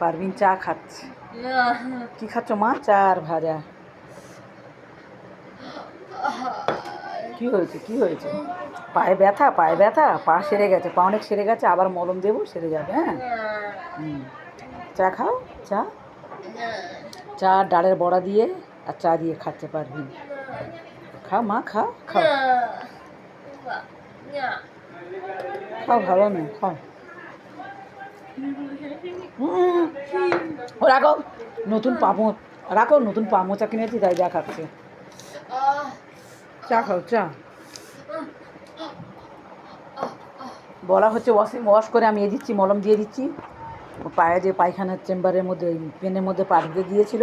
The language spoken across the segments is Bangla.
পারভিন চা খাচ্ছে। কি খাচ্ছ মা? চা আর ভাজা। কি হয়েছে, কি হয়েছে? পায়ে ব্যথা, পায়ে ব্যথা? পা সেরে গেছে, পা অনেক সেরে গেছে, আবার মলম দেবো, সেরে যাবে। হ্যাঁ, চা খাও। চা, চা ডালের বড়া দিয়ে আর চা দিয়ে খাচ্ছে পারভিন। খাও মা, খাও খাও খাও, ভালো নেই, খাও। ও রাখো, নতুন পামো রাখো, নতুন পামোচা কিনেছি তাই যা খাচ্ছে। চা খাও, চা। বলা হচ্ছে ওয়াশ করে আমি দিচ্ছি, মলম দিয়ে দিচ্ছি। পায়ে যে পায়খানার চেম্বারের মধ্যে পেনের মধ্যে পা ঢুকে গিয়েছিল,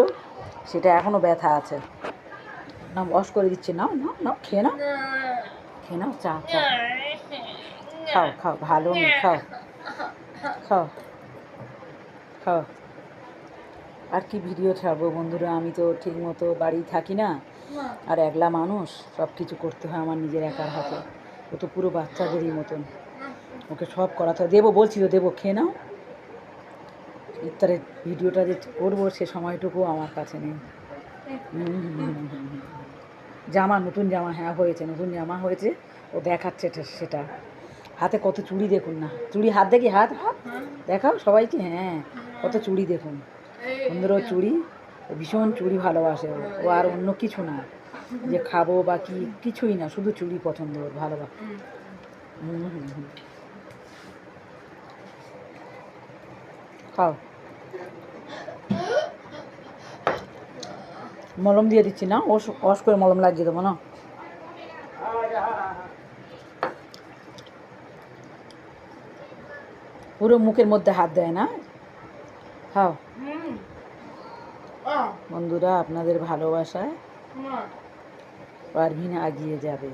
সেটা এখনও ব্যথা আছে। না, ওয়াশ করে দিচ্ছি। নাও নাও নাও, খেয়ে নাও, খেয়ে নাও চা। চা খাও, খাও, ভালো নেই, খাও খাও খাও। আর কি ভিডিও ছাড়বো বন্ধুরা, আমি তো ঠিক মতো বাড়ি থাকি না, আর একলা মানুষ, সব কিছু করতে হয় আমার নিজের একার হাতে। ও তো পুরো বাচ্চাদেরই মতন, ওকে সব করাতে হয়। দেবো বলছি তো, দেবো, খেয়ে নাও। ইফতারের ভিডিওটা যে করবো সে সময়টুকু আমার কাছে নেই। জামা, নতুন জামা, হ্যাঁ হয়েছে, নতুন জামা হয়েছে, ও দেখাচ্ছে সেটা। হাতে কত চুড়ি দেখুন না, চুড়ি, হাত দেখি, হাত হাত দেখাও সবাইকে। হ্যাঁ, কত চুড়ি দেখুন বন্ধুরা, চুড়ি, ভীষণ চুড়ি ভালোবাসে ও, আর অন্য কিছু না, যে খাবো বা কি কিছুই না, শুধু চুড়ি পছন্দ ওর, ভালোবাসে। খাও, মলম দিয়ে দিচ্ছি না, ওয়াশ করে মলম লাগিয়ে দেবো না। পুরো মুখের মধ্যে হাত দেয় না। খাও বন্ধুরা, আপনাদের ভালোবাসায় পারভিন এগিয়ে যাবে।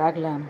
রাখলাম।